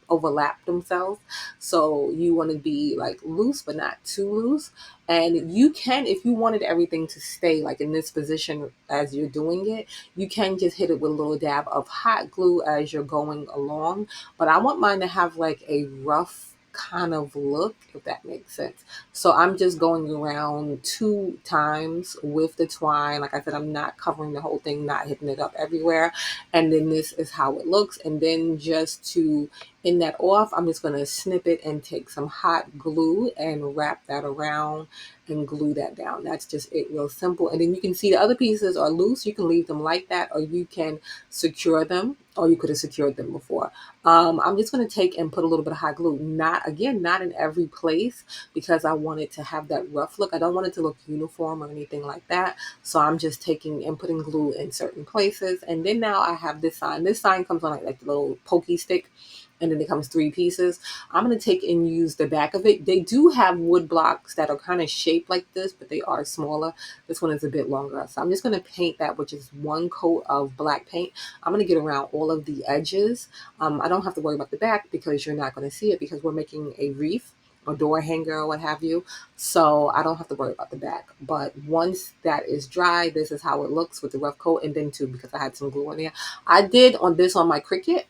overlap themselves. So you want to be like loose but not too loose. And you can, if you wanted everything to stay like in this position as you're doing it, you can just hit it with a little dab of hot glue as you're going along. But I want mine to have like a rough kind of look, if that makes sense. So I'm just going around 2 times with the twine. Like I said, I'm not covering the whole thing, not hitting it up everywhere. And then this is how it looks. And then just to end that off, I'm just going to snip it and take some hot glue and wrap that around and glue that down. That's just it, real simple. And then you can see the other pieces are loose. You can leave them like that, or you can secure them, or you could have secured them before. I'm just going to take and put a little bit of hot glue. Not in every place because I want it to have that rough look. I don't want it to look uniform or anything like that. So I'm just taking and putting glue in certain places. And then now I have this sign. This sign comes on like the little pokey stick. And then it comes 3 pieces. I'm going to take and use the back of it. They do have wood blocks that are kind of shaped like this, but they are smaller. This one is a bit longer. So I'm just going to paint that with just one coat of black paint. I'm going to get around all of the edges. I don't have to worry about the back because you're not going to see it because we're making a wreath or door hanger or what have you. So I don't have to worry about the back. But once that is dry, this is how it looks with the rough coat. And then too, because I had some glue on there. I did on this on my Cricut.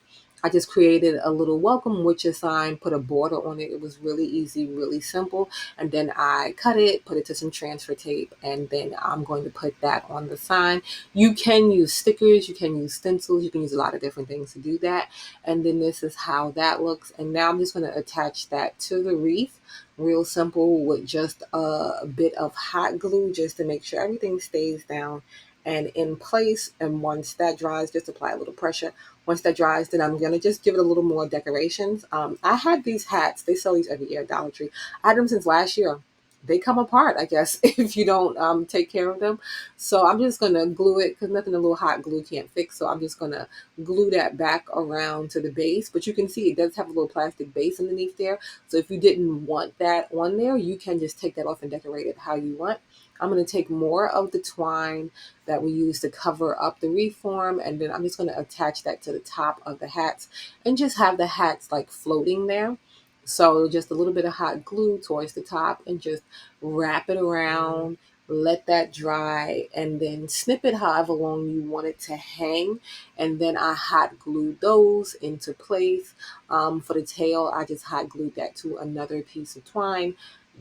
I just created a little welcome witcher sign, put a border on it. It was really easy, really simple. And then I cut it, put it to some transfer tape, and then I'm going to put that on the sign. You can use stickers, you can use stencils, you can use a lot of different things to do that. And then this is how that looks. And now I'm just going to attach that to the wreath. Real simple with just a bit of hot glue just to make sure everything stays down and in place. And once that dries, just apply a little pressure. Once that dries, then I'm gonna just give it a little more decorations. I had these hats. They sell these every year at Dollar Tree. I had them since last year. They come apart, I guess, if you don't take care of them. So I'm just gonna glue it because nothing a little hot glue can't fix. So I'm just gonna glue that back around to the base. But you can see it does have a little plastic base underneath there. So if you didn't want that on there, you can just take that off and decorate it how you want. I'm going to take more of the twine that we use to cover up the reform, and then I'm just going to attach that to the top of the hats and just have the hats like floating there. So just a little bit of hot glue towards the top and just wrap it around, let that dry, and then snip it however long you want it to hang. And then I hot glued those into place. For the tail, I just hot glued that to another piece of twine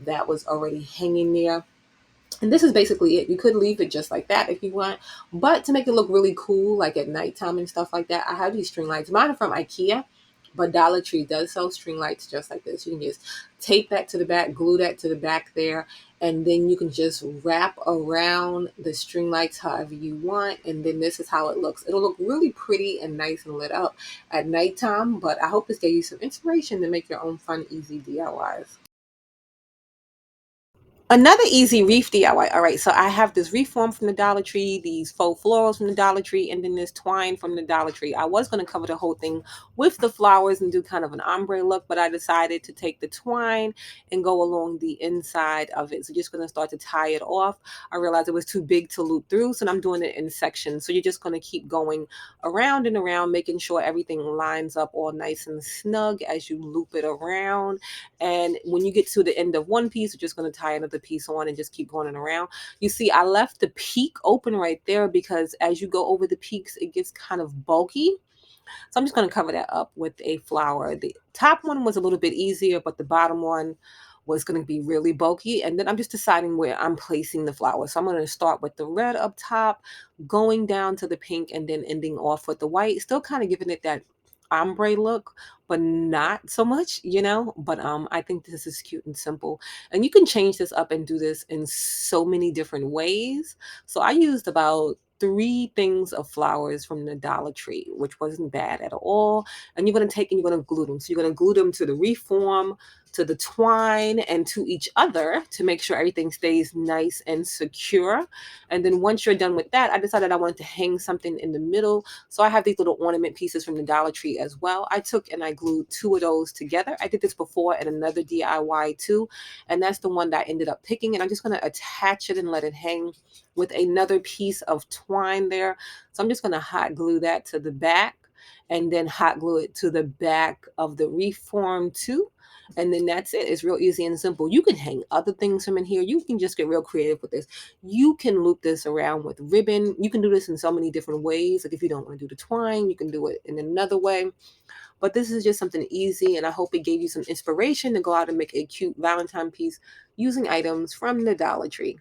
that was already hanging there. And this is basically it. You could leave it just like that if you want, but to make it look really cool, like at nighttime and stuff like that, I have these string lights. Mine are from IKEA, but Dollar Tree does sell string lights just like this. You can just tape that to the back, glue that to the back there, and then you can just wrap around the string lights however you want. And then this is how it looks. It'll look really pretty and nice and lit up at nighttime, but I hope this gave you some inspiration to make your own fun, easy DIYs. Another easy wreath DIY. All right, so I have this wreath form from the Dollar Tree, these faux florals from the Dollar Tree, and then this twine from the Dollar Tree. I was going to cover the whole thing with the flowers and do kind of an ombre look, but I decided to take the twine and go along the inside of it. So just going to start to tie it off. I realized it was too big to loop through, so I'm doing it in sections. So you're just going to keep going around and around, making sure everything lines up all nice and snug as you loop it around. And when you get to the end of one piece, you're just going to tie another piece on and just keep going around. You see, I left the peak open right there because as you go over the peaks, it gets kind of bulky. So I'm just going to cover that up with a flower. The top one was a little bit easier, but the bottom one was going to be really bulky. And then I'm just deciding where I'm placing the flower. So I'm going to start with the red up top, going down to the pink, and then ending off with the white, still kind of giving it that ombre look, but not so much, but I think this is cute and simple, and you can change this up and do this in so many different ways. So I used about three things of flowers from the Dollar Tree, which wasn't bad at all. And you're going to take and you're going to glue them. So you're going to glue them to the reform, to the twine, and to each other to make sure everything stays nice and secure. And then once you're done with that, I decided I wanted to hang something in the middle. So I have these little ornament pieces from the Dollar Tree as well. I took and I glued two of those together. I did this before at another DIY too. And that's the one that I ended up picking. And I'm just going to attach it and let it hang with another piece of twine there. So I'm just going to hot glue that to the back and then hot glue it to the back of the reform too. And then that's it. It's real easy and simple. You can hang other things from in here. You can just get real creative with this. You can loop this around with ribbon. You can do this in so many different ways. Like if you don't want to do the twine, you can do it in another way. But this is just something easy, and I hope it gave you some inspiration to go out and make a cute Valentine piece using items from the Dollar Tree.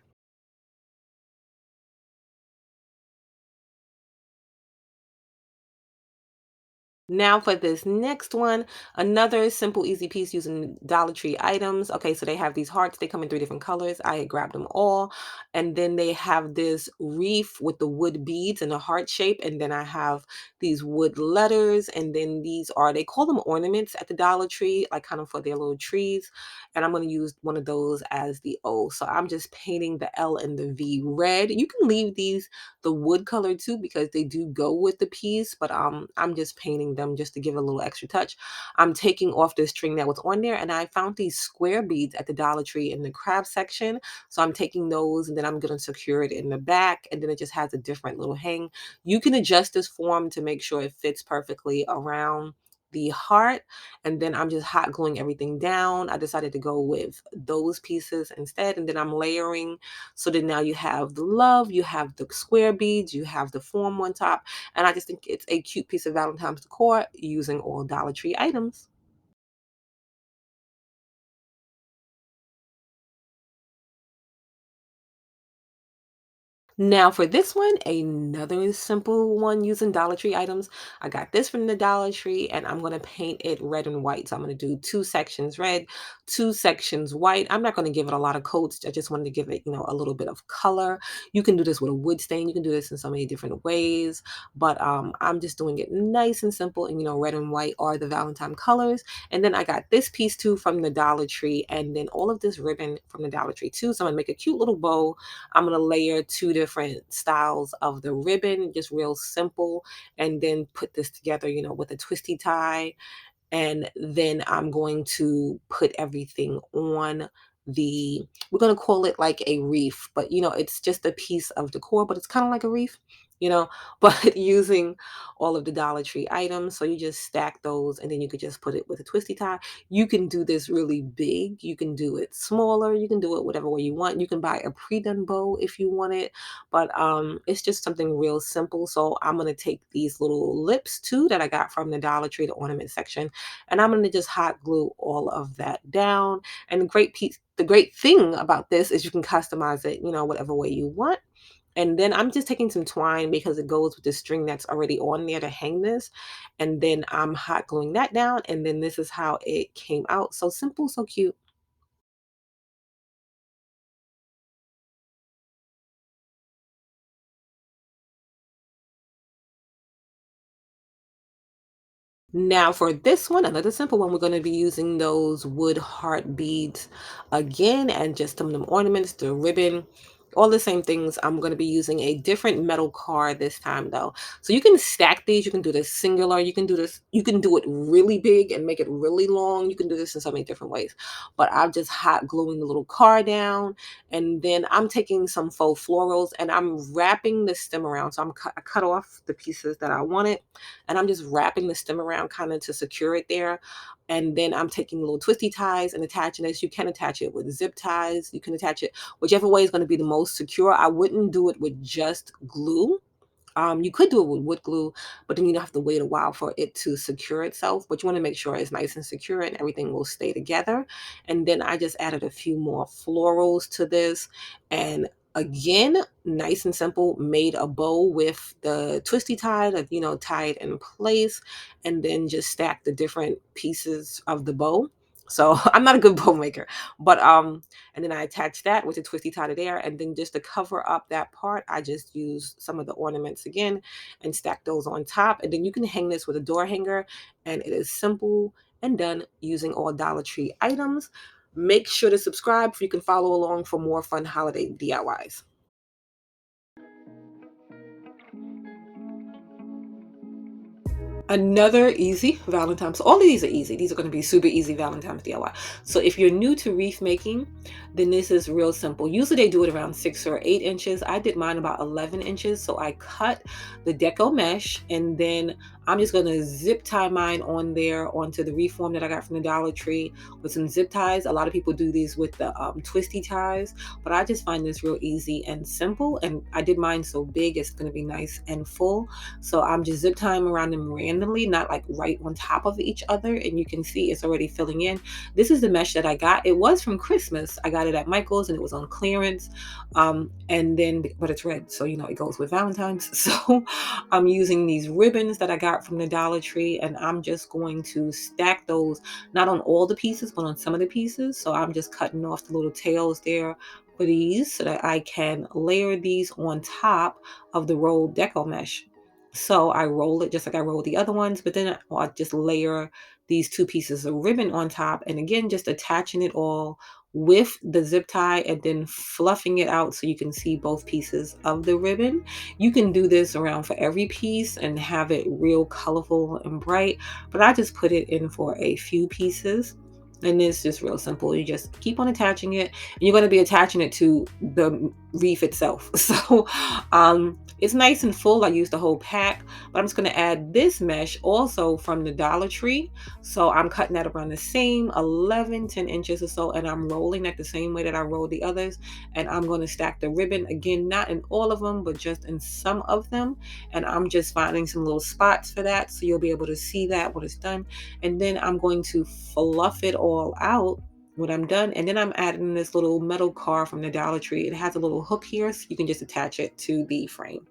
Now for this next one, another simple, easy piece using Dollar Tree items. Okay, so they have these hearts. They come in three different colors. I had grabbed them all. And then they have this wreath with the wood beads and a heart shape. And then I have these wood letters. And then these are, they call them ornaments at the Dollar Tree, like kind of for their little trees. And I'm going to use one of those as the O. So I'm just painting the L and the V red. You can leave these the wood color too because they do go with the piece, but I'm just painting them just to give a little extra touch. I'm taking off the string that was on there, and I found these square beads at the Dollar Tree in the craft section. So I'm taking those and then I'm going to secure it in the back, and then it just has a different little hang. You can adjust this form to make sure it fits perfectly around the heart, and then I'm just hot gluing everything down. I decided to go with those pieces instead, and then I'm layering. So then now you have the love, you have the square beads, you have the form on top, and I just think it's a cute piece of Valentine's decor using all Dollar Tree items. Now for this one, another simple one using Dollar Tree items. I got this from the Dollar Tree and I'm going to paint it red and white. So I'm going to do two sections red, two sections white. I'm not going to give it a lot of coats. I just wanted to give it, a little bit of color. You can do this with a wood stain. You can do this in so many different ways, but I'm just doing it nice and simple. And, red and white are the Valentine colors. And then I got this piece too from the Dollar Tree and then all of this ribbon from the Dollar Tree too. So I'm going to make a cute little bow. I'm going to layer two different styles of the ribbon, just real simple, and then put this together, with a twisty tie. And then I'm going to put everything on we're going to call it like a wreath, but it's just a piece of decor, but it's kind of like a wreath. you know, but using all of the Dollar Tree items. So you just stack those and then you could just put it with a twisty tie. You can do this really big. You can do it smaller. You can do it whatever way you want. You can buy a pre-done bow if you want it, but it's just something real simple. So I'm going to take these little lips too that I got from the Dollar Tree, the ornament section, and I'm going to just hot glue all of that down. And the great thing about this is you can customize it, whatever way you want. And then I'm just taking some twine because it goes with the string that's already on there to hang this. And then I'm hot gluing that down. And then this is how it came out. So simple, so cute. Now for this one, another simple one, we're going to be using those wood heart beads again, and just some of them ornaments, the ribbon, all the same things. I'm going to be using a different metal card this time though. So you can stack these, you can do this singular, you can do this, you can do it really big and make it really long. You can do this in so many different ways. But I'm just hot gluing the little card down, and then I'm taking some faux florals and I'm wrapping the stem around. So I cut off the pieces that I wanted, and I'm just wrapping the stem around kind of to secure it there. And then I'm taking little twisty ties and attaching this. You can attach it with zip ties. You can attach it whichever way is going to be the most secure. I wouldn't do it with just glue. You could do it with wood glue, but then you have to wait a while for it to secure itself. But you want to make sure it's nice and secure and everything will stay together. And then I just added a few more florals to this. And again, nice and simple, made a bow with the twisty tie that, tied in place, and then just stacked the different pieces of the bow. So I'm not a good bow maker, but and then I attached that with a twisty tie to there. And then just to cover up that part, I just used some of the ornaments again and stack those on top. And then you can hang this with a door hanger. And it is simple and done using all Dollar Tree items. Make sure to subscribe so you can follow along for more fun holiday DIYs. Another easy Valentine's. So all of these are easy. These are going to be super easy Valentine's DIY. So if you're new to wreath making, then this is real simple. Usually they do it around 6 or 8 inches. I did mine about 11 inches. So I cut the deco mesh, and then I'm just going to zip tie mine on there onto the wreath form that I got from the Dollar Tree with some zip ties. A lot of people do these with the twisty ties, but I just find this real easy and simple. And I did mine so big, it's going to be nice and full. So I'm just zip tying around them randomly, not like right on top of each other. And you can see it's already filling in. This is the mesh that I got. It was from Christmas. I got it at Michael's and it was on clearance. And then, but it's red. So, it goes with Valentine's. So I'm using these ribbons that I got from the Dollar Tree, and I'm just going to stack those, not on all the pieces, but on some of the pieces. So I'm just cutting off the little tails there for these so that I can layer these on top of the rolled deco mesh. So I roll it just like I rolled the other ones, but then I just layer these two pieces of ribbon on top. And again, just attaching it all with the zip tie and then fluffing it out so you can see both pieces of the ribbon. You can do this around for every piece and have it real colorful and bright, but I just put it in for a few pieces. And it's just real simple. You just keep on attaching it, and you're going to be attaching it to the wreath itself. So it's nice and full. I used the whole pack, but I'm just going to add this mesh also from the Dollar Tree. So I'm cutting that around the same 10 inches or so, and I'm rolling that the same way that I rolled the others. And I'm going to stack the ribbon again, not in all of them, but just in some of them. And I'm just finding some little spots for that, so you'll be able to see that when it's done. And then I'm going to fluff it all out when I'm done. And then I'm adding this little metal car from the Dollar Tree. It has a little hook here, so you can just attach it to the frame.